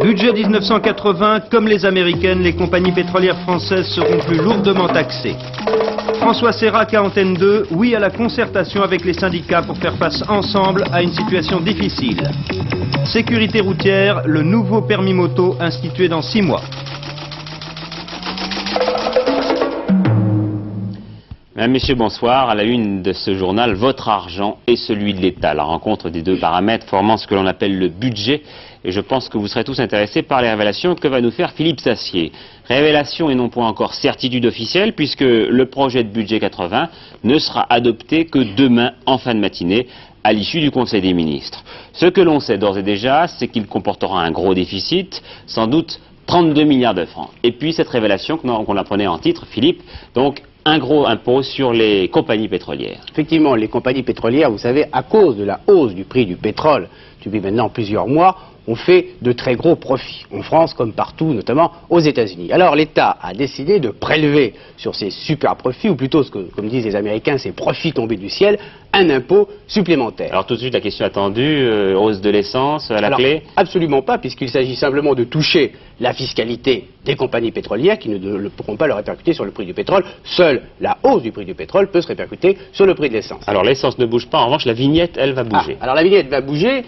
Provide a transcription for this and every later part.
Budget 1980, comme les américaines, les compagnies pétrolières françaises seront plus lourdement taxées. François Seyrac à Antenne 2, oui à la concertation avec les syndicats pour faire face ensemble à une situation difficile. Sécurité routière, le nouveau permis moto institué dans 6 mois. Mesdames, Messieurs, bonsoir. À la une de ce journal, votre argent et celui de l'État. La rencontre des deux paramètres formant ce que l'on appelle le budget. Et je pense que vous serez tous intéressés par les révélations que va nous faire Philippe Sassier. Révélations et non point encore certitude officielle, puisque le projet de budget 80 ne sera adopté que demain en fin de matinée, à l'issue du Conseil des ministres. Ce que l'on sait d'ores et déjà, c'est qu'il comportera un gros déficit, sans doute 32 milliards de francs. Et puis cette révélation qu'on la prenait en titre, Philippe, donc un gros impôt sur les compagnies pétrolières. Effectivement, les compagnies pétrolières, vous savez, à cause de la hausse du prix du pétrole depuis maintenant plusieurs mois, ont fait de très gros profits, en France comme partout, notamment aux États-Unis. Alors l'État a décidé de prélever sur ces super profits, ou plutôt, comme disent les Américains, ces profits tombés du ciel, un impôt supplémentaire. Alors tout de suite, la question attendue, hausse de l'essence à la clé? Absolument pas, puisqu'il s'agit simplement de toucher la fiscalité des compagnies pétrolières qui ne pourront pas le répercuter sur le prix du pétrole. Seule la hausse du prix du pétrole peut se répercuter sur le prix de l'essence. Alors l'essence ne bouge pas, en revanche la vignette, elle, va bouger. Alors la vignette va bouger.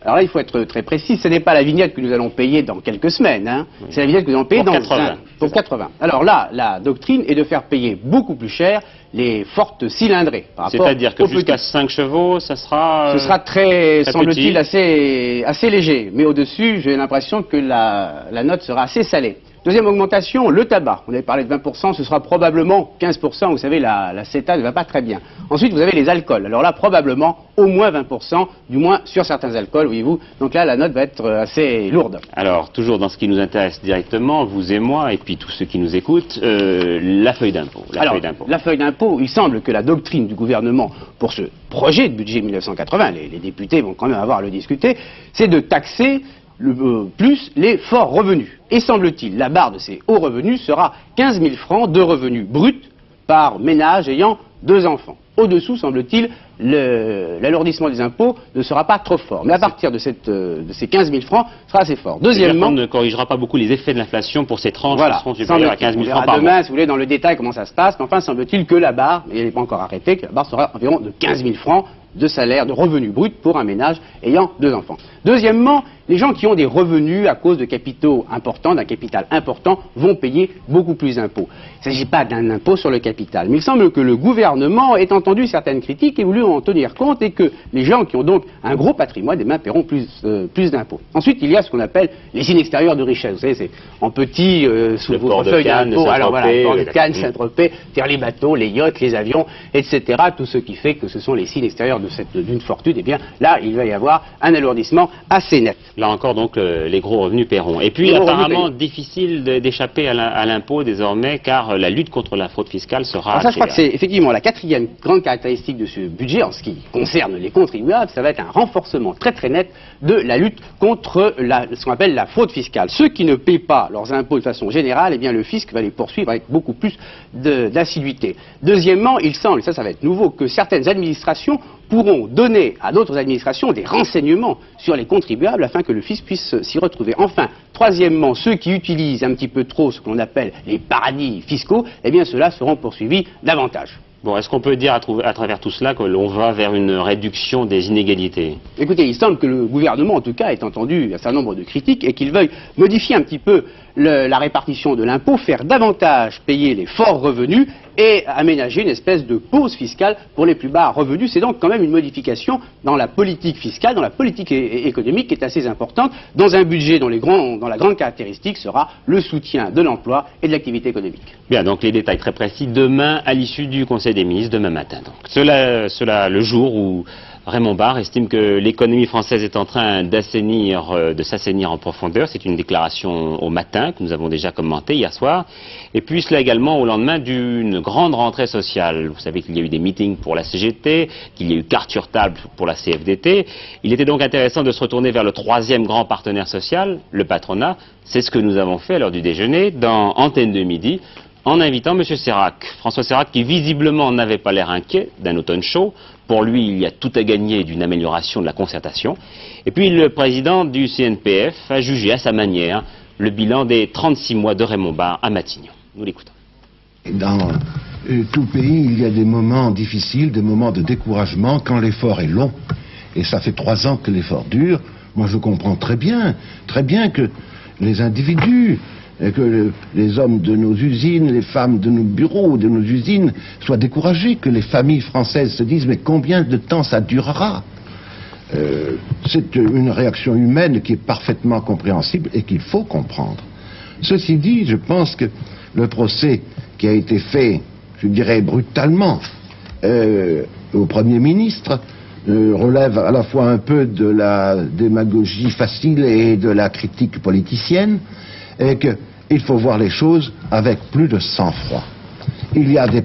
Alors là, il faut être très précis, ce n'est pas la vignette que nous allons payer dans quelques semaines, hein. Oui. C'est la vignette que nous allons payer pour 80. Alors là, la doctrine est de faire payer beaucoup plus cher les fortes cylindrées. C'est-à-dire que jusqu'à 5 chevaux, ça sera... Ce sera très semble-t-il, assez léger. Mais au-dessus, j'ai l'impression que la note sera assez salée. Deuxième augmentation, le tabac. On avait parlé de 20%, ce sera probablement 15%. Vous savez, la CETA ne va pas très bien. Ensuite, vous avez les alcools. Alors là, probablement au moins 20%, du moins sur certains alcools, voyez-vous. Donc là, la note va être assez lourde. Alors, toujours dans ce qui nous intéresse directement, vous et moi, et puis tous ceux qui nous écoutent, la feuille d'impôt. La feuille d'impôt, il semble que la doctrine du gouvernement pour ce projet de budget 1980, les députés vont quand même avoir à le discuter, c'est de taxer plus les forts revenus. Et semble-t-il, la barre de ces hauts revenus sera 15 000 francs de revenus bruts par ménage ayant 2 enfants. Au-dessous, semble-t-il, l'alourdissement des impôts ne sera pas trop fort. Mais à partir de ces 15 000 francs, sera assez fort. Deuxièmement, on ne corrigera pas beaucoup les effets de l'inflation pour ces tranches qui seront supérieures à 15 000 francs par mois. Demain, si vous voulez, dans le détail, comment ça se passe. Mais enfin, semble-t-il que la barre, et elle n'est pas encore arrêtée, que la barre sera environ de 15 000 francs de salaire, de revenus bruts pour un ménage ayant 2 enfants. Deuxièmement, les gens qui ont des revenus à cause de capitaux importants, d'un capital important, vont payer beaucoup plus d'impôts. Il ne s'agit pas d'un impôt sur le capital, mais il semble que le gouvernement ait entendu certaines critiques et voulu en tenir compte et que les gens qui ont donc un gros patrimoine, paieront plus d'impôts. Ensuite, il y a ce qu'on appelle les signes extérieurs de richesse. Vous savez, c'est en petit, sous votre feuille d'impôt, alors voilà, le port de Cannes, Saint-Tropez, c'est-à-dire les bateaux, les yachts, les avions, etc. Tout ce qui fait que ce sont les signes extérieurs d'une fortune, et bien là, il va y avoir un alourdissement assez net. Là encore, donc, les gros revenus paieront. Et puis, apparemment, difficile d'échapper à l'impôt désormais, car la lutte contre la fraude fiscale sera... Alors ça, je crois que c'est effectivement la quatrième grande caractéristique de ce budget, en ce qui concerne les contribuables, ça va être un renforcement très très net de la lutte contre ce qu'on appelle la fraude fiscale. Ceux qui ne paient pas leurs impôts de façon générale, eh bien le fisc va les poursuivre avec beaucoup plus d'assiduité. Deuxièmement, il semble, et ça va être nouveau, que certaines administrations pourront donner à d'autres administrations des renseignements sur les contribuables afin que le fisc puisse s'y retrouver. Enfin, troisièmement, ceux qui utilisent un petit peu trop ce que l'on appelle les paradis fiscaux, eh bien ceux-là seront poursuivis davantage. Bon, est-ce qu'on peut dire à travers tout cela que l'on va vers une réduction des inégalités? Écoutez, il semble que le gouvernement, en tout cas, ait entendu un certain nombre de critiques et qu'il veuille modifier un petit peu la répartition de l'impôt, faire davantage payer les forts revenus et aménager une espèce de pause fiscale pour les plus bas revenus. C'est donc quand même une modification dans la politique fiscale, dans la politique économique qui est assez importante, dans un budget dont la grande caractéristique sera le soutien de l'emploi et de l'activité économique. Bien, donc les détails très précis demain à l'issue du Conseil des ministres, demain matin. Donc. Cela le jour où Raymond Barre estime que l'économie française est en train de s'assainir en profondeur. C'est une déclaration au matin que nous avons déjà commentée hier soir. Et puis cela également au lendemain d'une grande rentrée sociale. Vous savez qu'il y a eu des meetings pour la CGT, qu'il y a eu carte sur table pour la CFDT. Il était donc intéressant de se retourner vers le troisième grand partenaire social, le patronat. C'est ce que nous avons fait à l'heure du déjeuner dans Antenne de midi, en invitant M. Seyrac. François Seyrac qui visiblement n'avait pas l'air inquiet d'un automne chaud, Pour lui, il y a tout à gagner d'une amélioration de la concertation. Et puis le président du CNPF a jugé à sa manière le bilan des 36 mois de Raymond Barre à Matignon. Nous l'écoutons. Dans tout pays, il y a des moments difficiles, des moments de découragement quand l'effort est long. Et ça fait 3 ans que l'effort dure. Moi, je comprends très bien que les individus, que les hommes de nos usines, les femmes de nos bureaux, de nos usines, soient découragés, que les familles françaises se disent « mais combien de temps ça durera ?» C'est une réaction humaine qui est parfaitement compréhensible et qu'il faut comprendre. Ceci dit, je pense que le procès qui a été fait, je dirais brutalement, au Premier ministre, relève à la fois un peu de la démagogie facile et de la critique politicienne, et qu'il faut voir les choses avec plus de sang-froid. Il y a des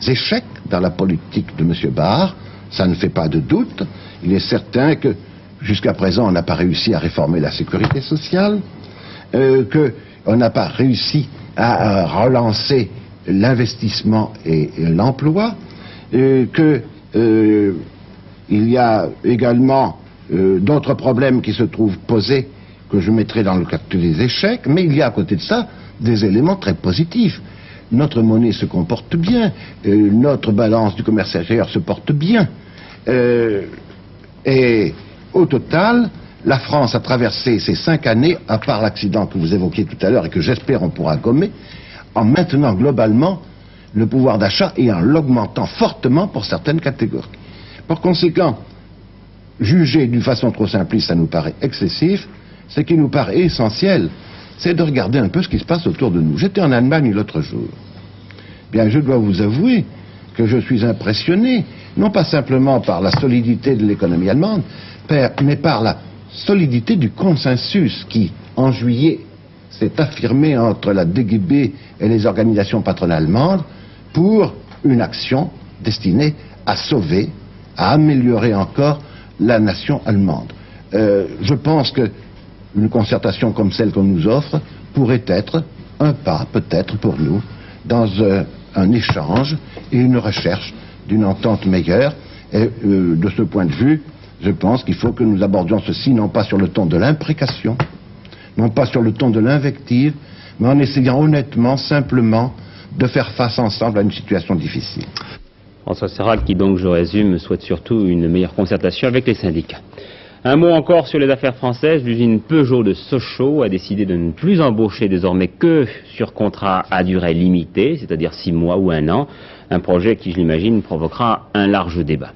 échecs dans la politique de M. Barre, ça ne fait pas de doute. Il est certain que jusqu'à présent on n'a pas réussi à réformer la sécurité sociale, qu'on n'a pas réussi à relancer l'investissement et l'emploi, qu'il y a également d'autres problèmes qui se trouvent posés que je mettrai dans le cadre des échecs, mais il y a à côté de ça des éléments très positifs. Notre monnaie se comporte bien, notre balance du commerce extérieur se porte bien, et au total, la France a traversé ces 5 années, à part l'accident que vous évoquiez tout à l'heure et que j'espère on pourra gommer, en maintenant globalement le pouvoir d'achat et en l'augmentant fortement pour certaines catégories. Par conséquent, juger d'une façon trop simpliste, ça nous paraît excessif. Ce qui nous paraît essentiel, c'est de regarder un peu ce qui se passe autour de nous. J'étais en Allemagne l'autre jour. Bien, je dois vous avouer que je suis impressionné, non pas simplement par la solidité de l'économie allemande, mais par la solidité du consensus qui, en juillet, s'est affirmé entre la DGB et les organisations patronales allemandes pour une action destinée à sauver, à améliorer encore la nation allemande. Je pense que une concertation comme celle qu'on nous offre pourrait être un pas, peut-être pour nous, dans un échange et une recherche d'une entente meilleure. Et de ce point de vue, je pense qu'il faut que nous abordions ceci non pas sur le ton de l'imprécation, non pas sur le ton de l'invective, mais en essayant honnêtement, simplement, de faire face ensemble à une situation difficile. François Sérac, qui donc, je résume, souhaite surtout une meilleure concertation avec les syndicats. Un mot encore sur les affaires françaises. L'usine Peugeot de Sochaux a décidé de ne plus embaucher désormais que sur contrat à durée limitée, c'est-à-dire 6 mois ou 1 an. Un projet qui, je l'imagine, provoquera un large débat.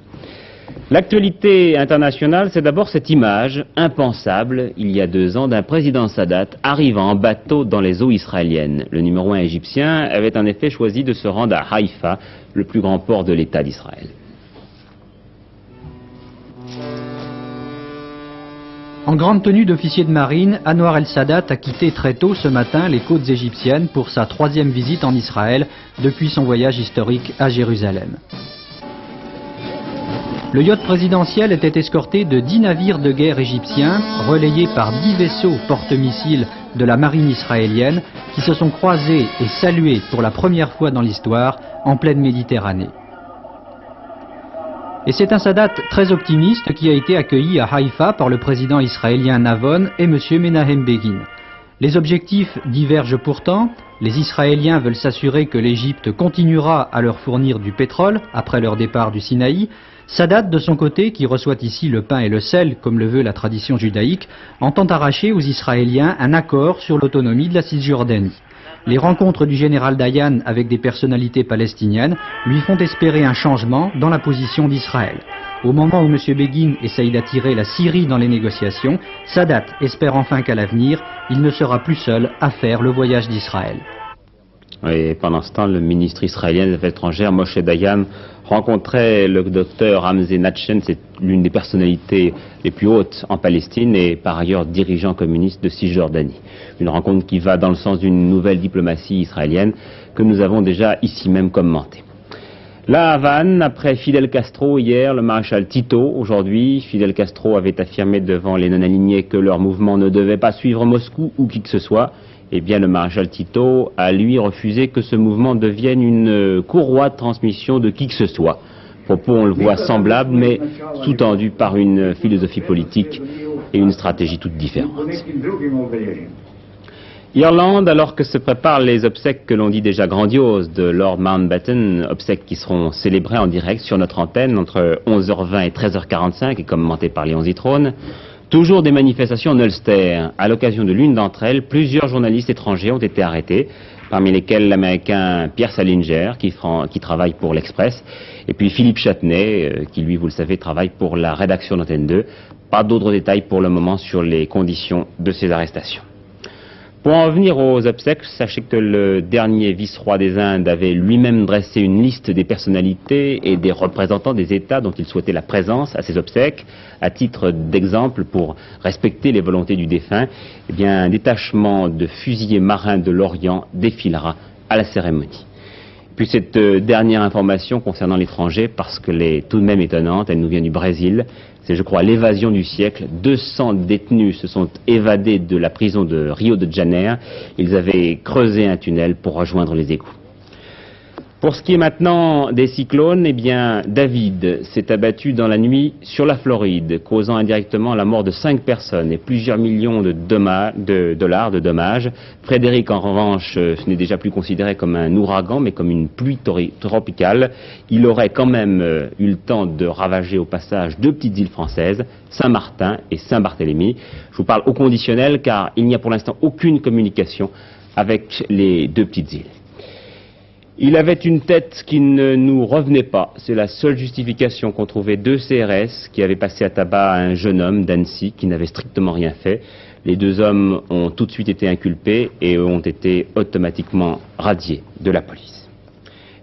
L'actualité internationale, c'est d'abord cette image impensable, il y a 2 ans, d'un président Sadat arrivant en bateau dans les eaux israéliennes. Le numéro 1 égyptien avait en effet choisi de se rendre à Haïfa, le plus grand port de l'État d'Israël. En grande tenue d'officier de marine, Anwar el-Sadat a quitté très tôt ce matin les côtes égyptiennes pour sa 3e visite en Israël depuis son voyage historique à Jérusalem. Le yacht présidentiel était escorté de 10 navires de guerre égyptiens, relayés par 10 vaisseaux porte-missiles de la marine israélienne, qui se sont croisés et salués pour la première fois dans l'histoire en pleine Méditerranée. Et c'est un Sadat très optimiste qui a été accueilli à Haïfa par le président israélien Navon et M. Menahem Begin. Les objectifs divergent pourtant. Les Israéliens veulent s'assurer que l'Égypte continuera à leur fournir du pétrole après leur départ du Sinaï. Sadat, de son côté, qui reçoit ici le pain et le sel, comme le veut la tradition judaïque, entend arracher aux Israéliens un accord sur l'autonomie de la Cisjordanie. Les rencontres du général Dayan avec des personnalités palestiniennes lui font espérer un changement dans la position d'Israël. Au moment où M. Begin essaye d'attirer la Syrie dans les négociations, Sadat espère enfin qu'à l'avenir, il ne sera plus seul à faire le voyage d'Israël. Et pendant ce temps, le ministre israélien des Affaires étrangères, Moshe Dayan, rencontrait le docteur Ramsey Natchen, c'est l'une des personnalités les plus hautes en Palestine et par ailleurs dirigeant communiste de Cisjordanie. Une rencontre qui va dans le sens d'une nouvelle diplomatie israélienne que nous avons déjà ici même commentée. La Havane, après Fidel Castro hier, le maréchal Tito aujourd'hui. Fidel Castro avait affirmé devant les non-alignés que leur mouvement ne devait pas suivre Moscou ou qui que ce soit. Eh bien, le maréchal Tito a, lui, refusé que ce mouvement devienne une courroie de transmission de qui que ce soit. Propos, on le voit, semblables, mais sous-tendus par une philosophie politique et une stratégie toute différente. Irlande, alors que se préparent les obsèques que l'on dit déjà grandioses de Lord Mountbatten, obsèques qui seront célébrées en direct sur notre antenne entre 11h20 et 13h45 et commentées par Léon Zitrone, toujours des manifestations en Ulster. À l'occasion de l'une d'entre elles, plusieurs journalistes étrangers ont été arrêtés, parmi lesquels l'américain Pierre Salinger, qui travaille pour l'Express, et puis Philippe Châtenay, qui lui, vous le savez, travaille pour la rédaction d'Antenne 2. Pas d'autres détails pour le moment sur les conditions de ces arrestations. Pour en venir aux obsèques, sachez que le dernier vice-roi des Indes avait lui-même dressé une liste des personnalités et des représentants des États dont il souhaitait la présence à ces obsèques. À titre d'exemple, pour respecter les volontés du défunt, eh bien, un détachement de fusiliers marins de l'Orient défilera à la cérémonie. Puis cette dernière information concernant l'étranger, parce qu'elle est tout de même étonnante, elle nous vient du Brésil. C'est, je crois, l'évasion du siècle. 200 détenus se sont évadés de la prison de Rio de Janeiro. Ils avaient creusé un tunnel pour rejoindre les égouts. Pour ce qui est maintenant des cyclones, eh bien, David s'est abattu dans la nuit sur la Floride, causant indirectement la mort de 5 personnes et plusieurs millions de dollars de dommages. Frédéric, en revanche, ce n'est déjà plus considéré comme un ouragan, mais comme une pluie tropicale. Il aurait quand même eu le temps de ravager au passage 2 petites îles françaises, Saint-Martin et Saint-Barthélemy. Je vous parle au conditionnel, car il n'y a pour l'instant aucune communication avec les 2 petites îles. Il avait une tête qui ne nous revenait pas. C'est la seule justification qu'ont trouvé 2 CRS qui avaient passé à tabac à un jeune homme d'Annecy qui n'avait strictement rien fait. Les 2 hommes ont tout de suite été inculpés et ont été automatiquement radiés de la police.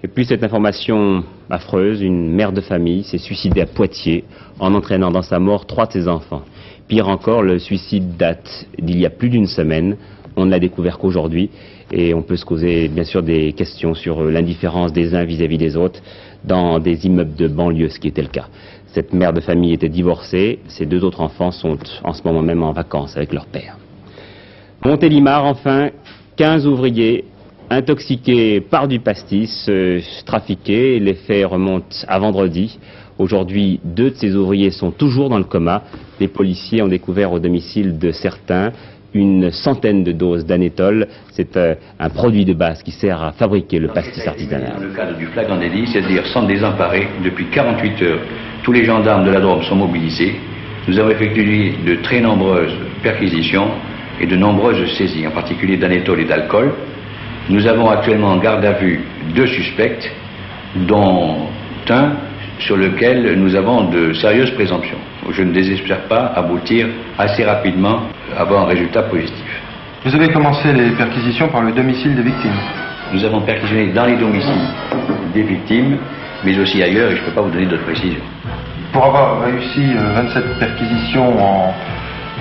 Et puis cette information affreuse, une mère de famille s'est suicidée à Poitiers en entraînant dans sa mort 3 de ses enfants. Pire encore, le suicide date d'il y a plus d'1 semaine. On ne l'a découvert qu'aujourd'hui et on peut se causer bien sûr des questions sur l'indifférence des uns vis-à-vis des autres dans des immeubles de banlieue, ce qui était le cas. Cette mère de famille était divorcée, ses 2 autres enfants sont en ce moment même en vacances avec leur père. Montélimar, enfin, 15 ouvriers intoxiqués par du pastis, trafiqués. Les faits remontent à vendredi. Aujourd'hui, 2 de ces ouvriers sont toujours dans le coma. Les policiers ont découvert au domicile de certains une centaine de doses d'anétol. C'est un produit de base qui sert à fabriquer le pastis artisanal. Dans le cadre du flagrant délit, c'est-à-dire sans désemparer, depuis 48 heures, tous les gendarmes de la Drôme sont mobilisés. Nous avons effectué de très nombreuses perquisitions et de nombreuses saisies, en particulier d'anétol et d'alcool. Nous avons actuellement en garde à vue 2 suspects, dont un sur lequel nous avons de sérieuses présomptions. Je ne désespère pas aboutir assez rapidement à avoir un résultat positif. Vous avez commencé les perquisitions par le domicile des victimes. Nous avons perquisitionné dans les domiciles des victimes, mais aussi ailleurs, et je ne peux pas vous donner d'autres précisions. Pour avoir réussi 27 perquisitions en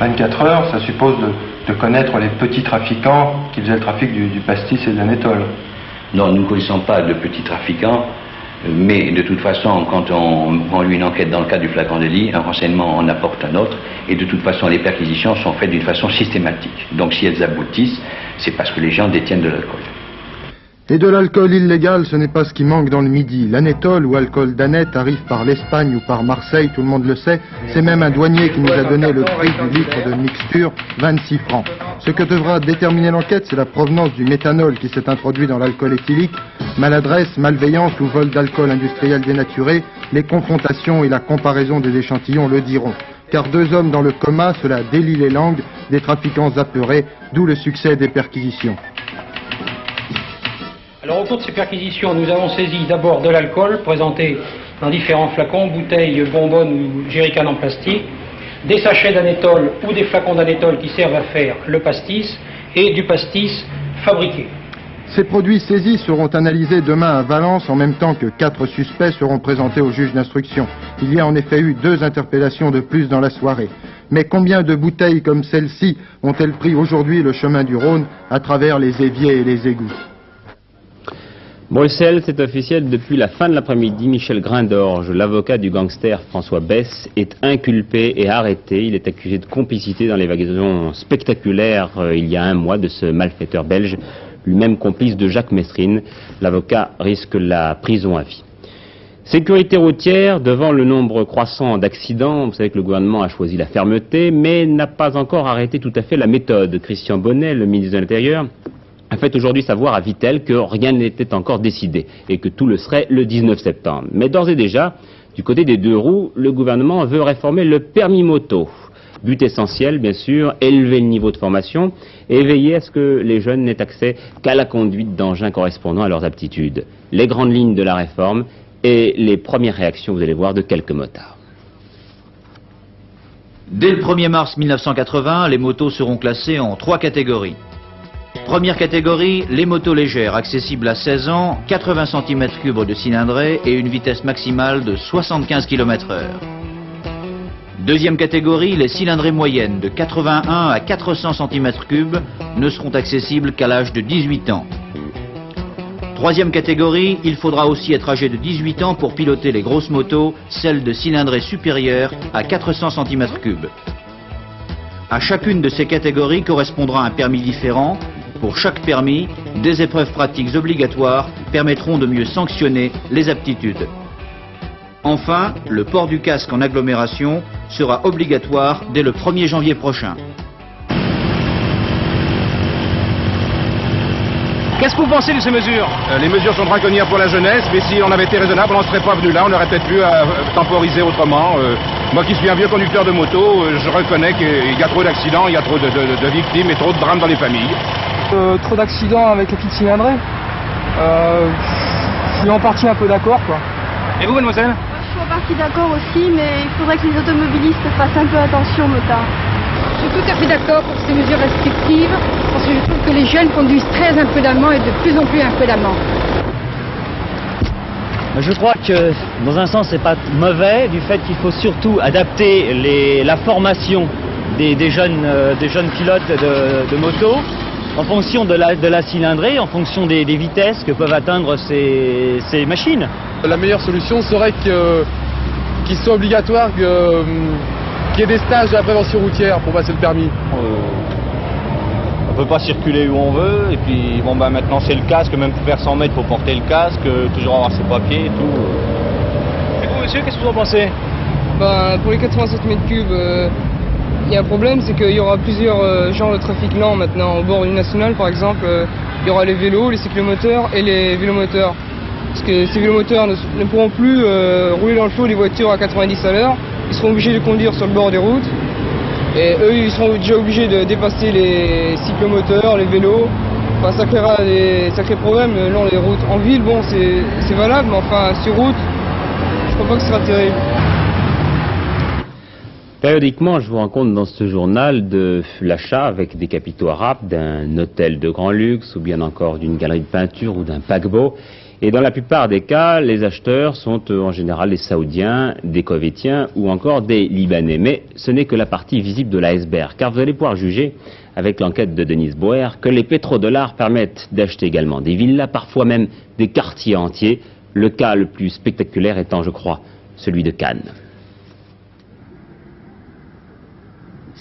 24 heures, ça suppose de connaître les petits trafiquants qui faisaient le trafic du pastis et de l'anétol. Non, nous ne connaissons pas de petits trafiquants. Mais de toute façon, quand on conduit une enquête dans le cadre du flagrant délit, un renseignement en apporte un autre, et de toute façon, les perquisitions sont faites d'une façon systématique. Donc si elles aboutissent, c'est parce que les gens détiennent de l'alcool. Et de l'alcool illégal, ce n'est pas ce qui manque dans le Midi. L'anétol ou alcool d'aneth arrive par l'Espagne ou par Marseille, tout le monde le sait. C'est même un douanier qui nous a donné le prix du litre de mixture, 26 francs. Ce que devra déterminer l'enquête, c'est la provenance du méthanol qui s'est introduit dans l'alcool éthylique. Maladresse, malveillance ou vol d'alcool industriel dénaturé, les confrontations et la comparaison des échantillons le diront. Car 2 hommes dans le coma, cela délie les langues des trafiquants apeurés, d'où le succès des perquisitions. Alors au cours de ces perquisitions, nous avons saisi d'abord de l'alcool présenté dans différents flacons, bouteilles, bonbonnes ou jerrycans en plastique, des sachets d'anétol ou des flacons d'anétol qui servent à faire le pastis et du pastis fabriqué. Ces produits saisis seront analysés demain à Valence en même temps que 4 suspects seront présentés au juge d'instruction. Il y a en effet eu 2 interpellations de plus dans la soirée. Mais combien de bouteilles comme celle-ci ont-elles pris aujourd'hui le chemin du Rhône à travers les éviers et les égouts ? Bruxelles, c'est officiel, depuis la fin de l'après-midi, Michel Grindorge, l'avocat du gangster François Besse, est inculpé et arrêté. Il est accusé de complicité dans l'évasion spectaculaire il y a 1 mois de ce malfaiteur belge, lui-même complice de Jacques Messrine. L'avocat risque la prison à vie. Sécurité routière, devant le nombre croissant d'accidents, vous savez que le gouvernement a choisi la fermeté, mais n'a pas encore arrêté tout à fait la méthode. Christian Bonnet, le ministre de l'Intérieur, a fait aujourd'hui savoir à Vittel que rien n'était encore décidé et que tout le serait le 19 septembre. Mais d'ores et déjà, du côté des deux roues, le gouvernement veut réformer le permis moto. But essentiel, bien sûr, élever le niveau de formation et veiller à ce que les jeunes n'aient accès qu'à la conduite d'engins correspondant à leurs aptitudes. Les grandes lignes de la réforme et les premières réactions, vous allez voir, de quelques motards. Dès le 1er mars 1980, les motos seront classées en 3 catégories. Première catégorie, les motos légères, accessibles à 16 ans, 80 cm3 de cylindrée et une vitesse maximale de 75 km/h. Deuxième catégorie, les cylindrées moyennes de 81 à 400 cm3 ne seront accessibles qu'à l'âge de 18 ans. Troisième catégorie, il faudra aussi être âgé de 18 ans pour piloter les grosses motos, celles de cylindrée supérieure à 400 cm3. À chacune de ces catégories correspondra un permis différent. Pour chaque permis, des épreuves pratiques obligatoires permettront de mieux sanctionner les aptitudes. Enfin, le port du casque en agglomération sera obligatoire dès le 1er janvier prochain. Qu'est-ce que vous pensez de ces mesures? Les mesures sont draconnières pour la jeunesse, mais si on avait été raisonnable, on n'en serait pas venu là, on aurait peut-être pu temporiser autrement. Moi qui suis un vieux conducteur de moto, je reconnais qu'il y a trop d'accidents, il y a trop de victimes et trop de drames dans les familles. Trop d'accidents avec les petites cylindrées. Je suis en partie un peu d'accord, quoi. Et vous, mademoiselle? Je suis en partie d'accord aussi, mais il faudrait que les automobilistes fassent un peu attention, motard. Je suis tout à fait d'accord pour ces mesures restrictives, parce que je trouve que les jeunes conduisent très imprudemment et de plus en plus imprudemment. Je crois que, dans un sens, c'est pas mauvais, du fait qu'il faut surtout adapter la formation des jeunes pilotes de moto en fonction de la cylindrée, en fonction des vitesses que peuvent atteindre ces machines. La meilleure solution serait qu'il soit obligatoire qu'il y ait des stages de la prévention routière pour passer le permis. On peut pas circuler où on veut, et puis bon bah maintenant c'est le casque, même pour faire 100 mètres il faut porter le casque, toujours avoir ses papiers et tout. Et vous, monsieur, qu'est-ce que vous en pensez? Pour les 80 cm3, il y a un problème, c'est qu'il y aura plusieurs genres de trafic lent maintenant. Au bord du national par exemple, il y aura les vélos, les cyclomoteurs et les vélomoteurs. Parce que ces vélomoteurs ne pourront plus rouler dans le flot des voitures à 90 à l'heure. Ils seront obligés de conduire sur le bord des routes. Et eux, ils seront déjà obligés de dépasser les cyclomoteurs, les vélos. Enfin, ça créera des sacrés problèmes le long des routes. En ville, bon, c'est valable, mais enfin, sur route, je crois pas que ce sera terrible. Périodiquement, je vous rends compte dans ce journal de l'achat avec des capitaux arabes d'un hôtel de grand luxe ou bien encore d'une galerie de peinture ou d'un paquebot. Et dans la plupart des cas, les acheteurs sont en général des Saoudiens, des Koweïtiens ou encore des Libanais. Mais ce n'est que la partie visible de l'iceberg, car vous allez pouvoir juger, avec l'enquête de Denise Boer, que les pétrodollars permettent d'acheter également des villas, parfois même des quartiers entiers. Le cas le plus spectaculaire étant, je crois, celui de Cannes.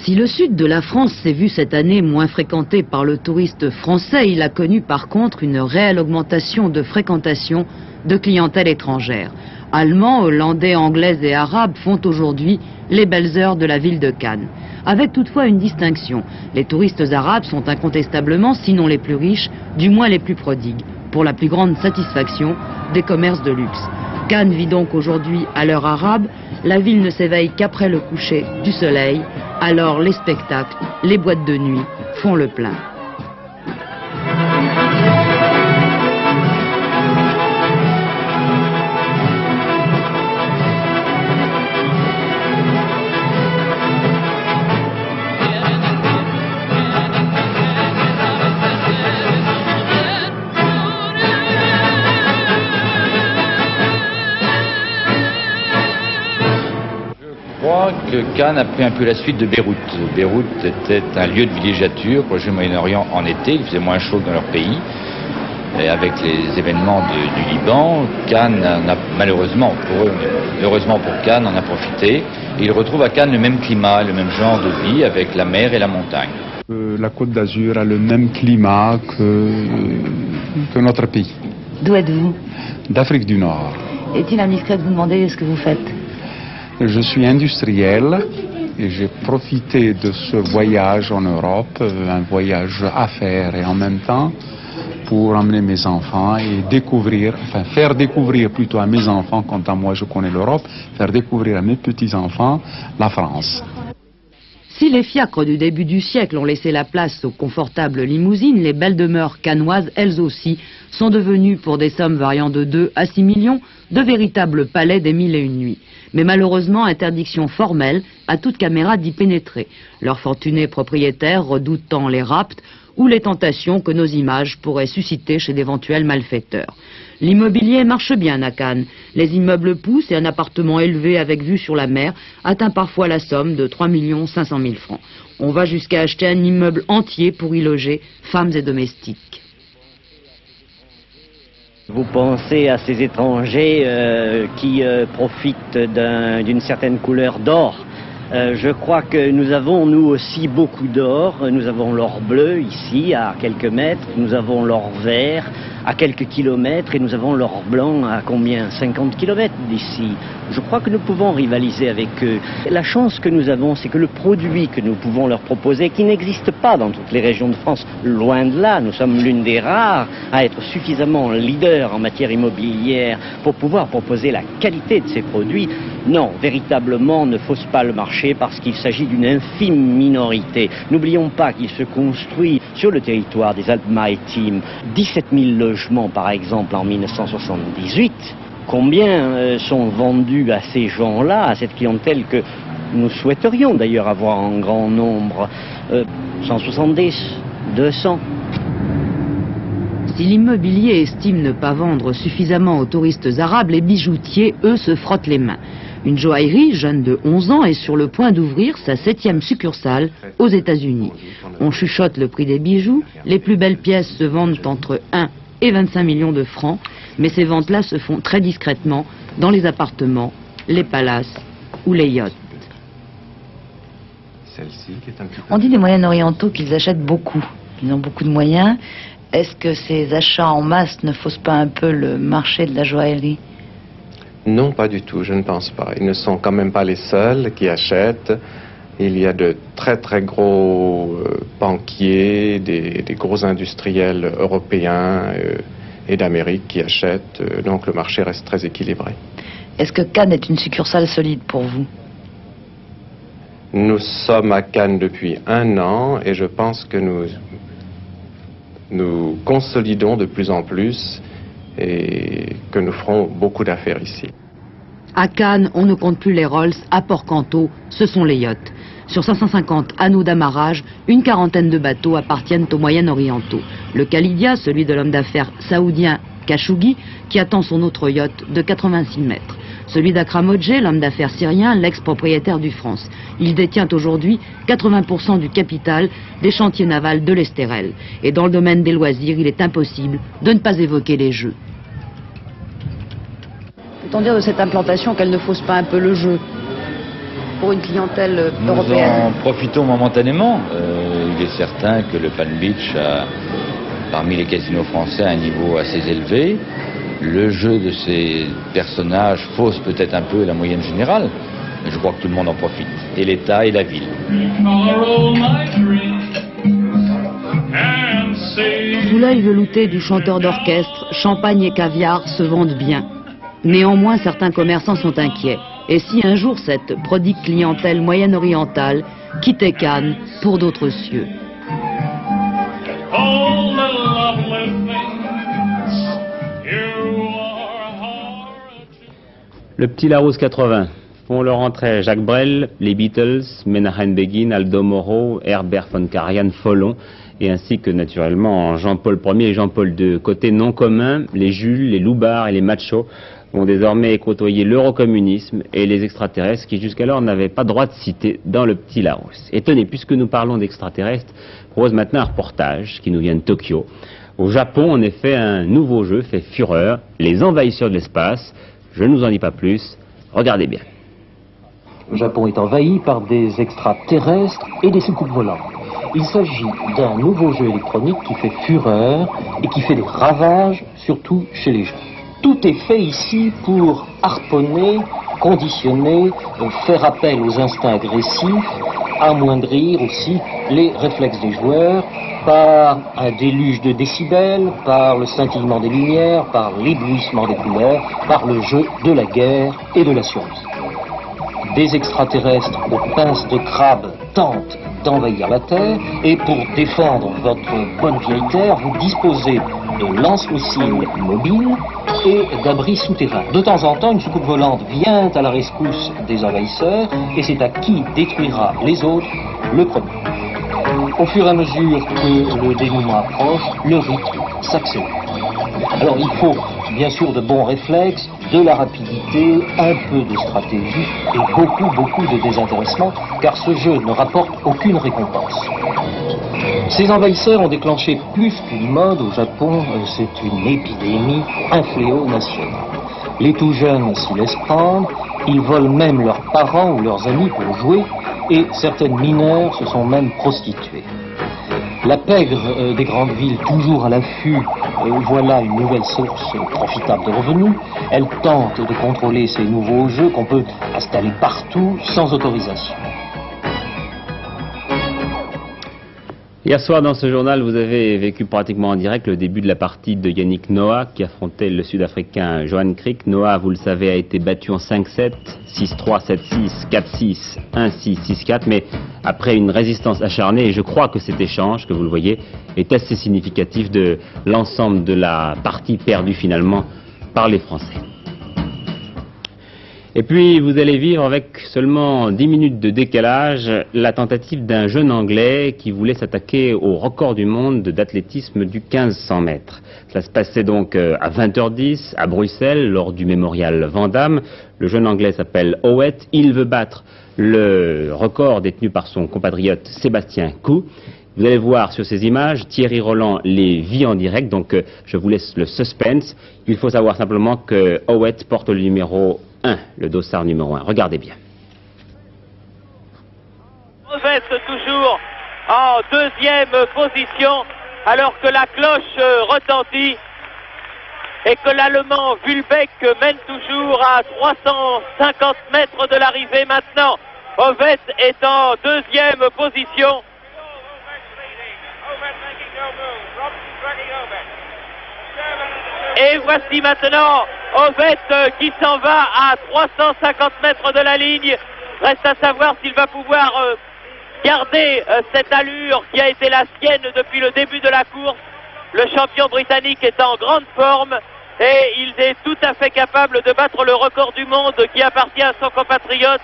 Si le sud de la France s'est vu cette année moins fréquenté par le touriste français, il a connu par contre une réelle augmentation de fréquentation de clientèle étrangère. Allemands, Hollandais, Anglais et Arabes font aujourd'hui les belles heures de la ville de Cannes. Avec toutefois une distinction, les touristes arabes sont incontestablement, sinon les plus riches, du moins les plus prodigues, pour la plus grande satisfaction des commerces de luxe. Cannes vit donc aujourd'hui à l'heure arabe, la ville ne s'éveille qu'après le coucher du soleil, alors les spectacles, les boîtes de nuit font le plein. Je crois que Cannes a pris un peu la suite de Beyrouth. Beyrouth était un lieu de villégiature pour le jeune Moyen-Orient en été, il faisait moins chaud que dans leur pays. Et avec les événements du Liban, Cannes en a malheureusement pour eux, mais heureusement pour Cannes, en a profité. Et ils retrouvent à Cannes le même climat, le même genre de vie avec la mer et la montagne. La Côte d'Azur a le même climat que notre pays. D'où êtes-vous? D'Afrique du Nord. Est-il indiscret de vous demander ce que vous faites? Je suis industriel et j'ai profité de ce voyage en Europe, un voyage à faire et en même temps pour emmener mes enfants et découvrir, enfin faire découvrir plutôt à mes enfants, quant à moi je connais l'Europe, faire découvrir à mes petits-enfants la France. Si les fiacres du début du siècle ont laissé la place aux confortables limousines, les belles demeures cannoises, elles aussi, sont devenues, pour des sommes variant de 2 à 6 millions, de véritables palais des 1001 nuits. Mais malheureusement, interdiction formelle à toute caméra d'y pénétrer. Leurs fortunés propriétaires redoutant les rapts ou les tentations que nos images pourraient susciter chez d'éventuels malfaiteurs. L'immobilier marche bien à Cannes. Les immeubles poussent et un appartement élevé avec vue sur la mer atteint parfois la somme de 3 500 000 francs. On va jusqu'à acheter un immeuble entier pour y loger femmes et domestiques. Vous pensez à ces étrangers qui profitent d'une certaine couleur d'or. Je crois que nous avons, nous aussi, beaucoup d'or. Nous avons l'or bleu ici, à quelques mètres. Nous avons l'or vert à quelques kilomètres. Et nous avons l'or blanc à combien? 50 kilomètres d'ici. Je crois que nous pouvons rivaliser avec eux. La chance que nous avons, c'est que le produit que nous pouvons leur proposer, qui n'existe pas dans toutes les régions de France, loin de là, nous sommes l'une des rares à être suffisamment leader en matière immobilière pour pouvoir proposer la qualité de ces produits. Non, véritablement, ne fausse pas le marché parce qu'il s'agit d'une infime minorité. N'oublions pas qu'il se construit sur le territoire des Alpes-Maritimes 17 000 logements par exemple en 1978. Combien sont vendus à ces gens-là, à cette clientèle que nous souhaiterions d'ailleurs avoir en grand nombre? 170, 200. Si l'immobilier estime ne pas vendre suffisamment aux touristes arabes, les bijoutiers, eux, se frottent les mains. Une joaillerie jeune de 11 ans est sur le point d'ouvrir sa 7e succursale aux États-Unis. On chuchote le prix des bijoux, les plus belles pièces se vendent entre 1 et 25 millions de francs, mais ces ventes-là se font très discrètement dans les appartements, les palaces ou les yachts. On dit des Moyen-Orientaux qu'ils achètent beaucoup, qu'ils ont beaucoup de moyens. Est-ce que ces achats en masse ne faussent pas un peu le marché de la joaillerie? Non, pas du tout, je ne pense pas. Ils ne sont quand même pas les seuls qui achètent. Il y a de très très gros banquiers, des gros industriels européens et d'Amérique qui achètent. Donc le marché reste très équilibré. Est-ce que Cannes est une succursale solide pour vous? Nous sommes à Cannes depuis 1 an et je pense que nous consolidons de plus en plus et que nous ferons beaucoup d'affaires ici. À Cannes, on ne compte plus les Rolls, à Port-Canto, ce sont les yachts. Sur 550 anneaux d'amarrage, une quarantaine de bateaux appartiennent aux Moyen-Orientaux. Le Khalidia, celui de l'homme d'affaires saoudien Khashoggi, qui attend son autre yacht de 86 mètres. Celui d'Akramodje, l'homme d'affaires syrien, l'ex-propriétaire du France. Il détient aujourd'hui 80% du capital des chantiers navals de l'Estérel. Et dans le domaine des loisirs, il est impossible de ne pas évoquer les jeux. Peut-on dire de cette implantation qu'elle ne fausse pas un peu le jeu pour une clientèle européenne? Nous en profitons momentanément. Il est certain que le Palm Beach, parmi les casinos français, a un niveau assez élevé. Le jeu de ces personnages fausse peut-être un peu la moyenne générale, mais je crois que tout le monde en profite, et l'État et la ville. Sous l'œil velouté du chanteur d'orchestre, champagne et caviar se vendent bien. Néanmoins, certains commerçants sont inquiets. Et si un jour cette prodigue clientèle moyen-orientale quittait Cannes pour d'autres cieux? Le petit Larousse 80 font leur entrée Jacques Brel, les Beatles, Menahem Begin, Aldo Moro, Herbert von Karajan, Follon, et ainsi que naturellement Jean-Paul Ier et Jean-Paul II. Côté non commun, les Jules, les Loubards et les Machos vont désormais côtoyer l'eurocommunisme et les extraterrestres qui jusqu'alors n'avaient pas droit de citer dans le petit Larousse. Et tenez, puisque nous parlons d'extraterrestres, je propose maintenant un reportage qui nous vient de Tokyo. Au Japon, en effet, un nouveau jeu fait fureur, les envahisseurs de l'espace. Je ne vous en dis pas plus, regardez bien. Le Japon est envahi par des extraterrestres et des soucoupes volantes. Il s'agit d'un nouveau jeu électronique qui fait fureur et qui fait des ravages, surtout chez les jeunes. Tout est fait ici pour harponner, conditionner, faire appel aux instincts agressifs, amoindrir aussi les réflexes des joueurs par un déluge de décibels, par le scintillement des lumières, par l'éblouissement des couleurs, par le jeu de la guerre et de la survie. Des extraterrestres aux pinces de crabe tentent d'envahir la Terre et pour défendre votre bonne vieille Terre, vous disposez de lance-missiles mobiles et d'abris souterrains. De temps en temps, une soucoupe volante vient à la rescousse des envahisseurs et c'est à qui détruira les autres le premier. Au fur et à mesure que le dénouement approche, le rythme s'accélère. Alors il faut bien sûr de bons réflexes, de la rapidité, un peu de stratégie et beaucoup de désintéressement, car ce jeu ne rapporte aucune récompense. Ces envahisseurs ont déclenché plus qu'une mode au Japon, c'est une épidémie, un fléau national. Les tout jeunes s'y laissent prendre, ils volent même leurs parents ou leurs amis pour jouer, et certaines mineures se sont même prostituées. La pègre des grandes villes, toujours à l'affût, voilà une nouvelle source profitable de revenus. Elle tente de contrôler ces nouveaux jeux qu'on peut installer partout sans autorisation. Hier soir, dans ce journal, vous avez vécu pratiquement en direct le début de la partie de Yannick Noah qui affrontait le Sud-Africain Johan Kriek. Noah, vous le savez, a été battu en 5-7, 6-3, 7-6, 4-6, 1-6, 6-4, mais après une résistance acharnée, et je crois que cet échange, que vous le voyez, est assez significatif de l'ensemble de la partie perdue finalement par les Français. Et puis, vous allez vivre avec seulement 10 minutes de décalage la tentative d'un jeune Anglais qui voulait s'attaquer au record du monde d'athlétisme du 1500 mètres. Ça se passait donc à 20h10 à Bruxelles, lors du mémorial Vandamme. Le jeune Anglais s'appelle Howett. Il veut battre le record détenu par son compatriote Sébastien Coe. Vous allez voir sur ces images, Thierry Roland les vit en direct, donc je vous laisse le suspense. Il faut savoir simplement que Howett porte le numéro 1, le dossard numéro 1. Regardez bien. Howett toujours en deuxième position, alors que la cloche retentit et que l'Allemand Vulbeck mène toujours à 350 mètres de l'arrivée maintenant. Howett est en deuxième position. Et voici maintenant Howett qui s'en va à 350 mètres de la ligne. Reste à savoir s'il va pouvoir garder cette allure qui a été la sienne depuis le début de la course. Le champion britannique est en grande forme et il est tout à fait capable de battre le record du monde qui appartient à son compatriote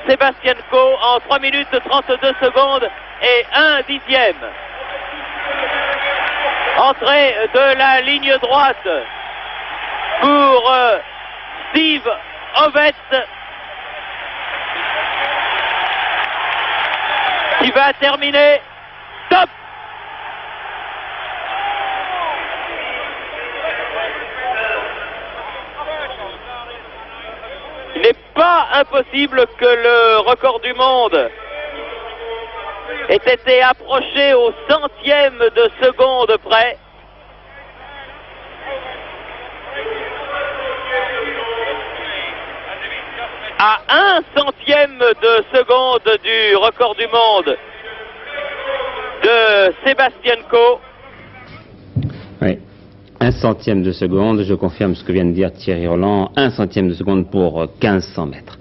Sébastien Coe en 3 minutes 32 secondes et 1 dixième. Entrée de la ligne droite pour Steve Howett qui va terminer top. Il n'est pas impossible que le record du monde ait été approché au centième de seconde près. À 1 centième de seconde du record du monde de Sébastien Coe. Oui, 1 centième de seconde, je confirme ce que vient de dire Thierry Roland, 1 centième de seconde pour 1500 mètres.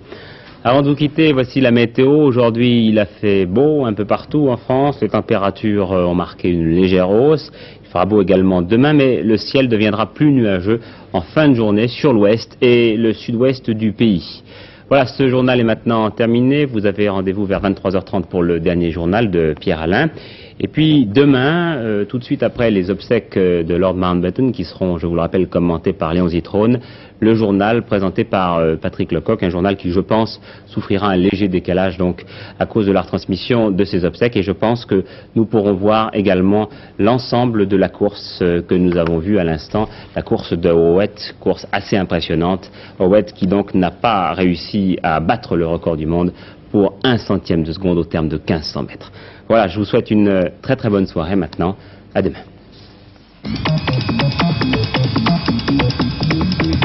Avant de vous quitter, voici la météo. Aujourd'hui, il a fait beau un peu partout en France. Les températures ont marqué une légère hausse. Il fera beau également demain, mais le ciel deviendra plus nuageux en fin de journée sur l'ouest et le sud-ouest du pays. Voilà, ce journal est maintenant terminé. Vous avez rendez-vous vers 23h30 pour le dernier journal de Pierre Alain. Et puis demain, tout de suite après les obsèques de Lord Mountbatten, qui seront, je vous le rappelle, commentés par Léon Zitrone, le journal présenté par Patrick Lecoq, un journal qui, je pense, souffrira un léger décalage donc à cause de la retransmission de ces obsèques. Et je pense que nous pourrons voir également l'ensemble de la course que nous avons vue à l'instant, la course de Howett, course assez impressionnante. Howett qui donc n'a pas réussi à battre le record du monde pour 1 centième de seconde au terme de 1500 mètres. Voilà, je vous souhaite une très très bonne soirée maintenant. À demain.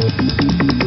Paris.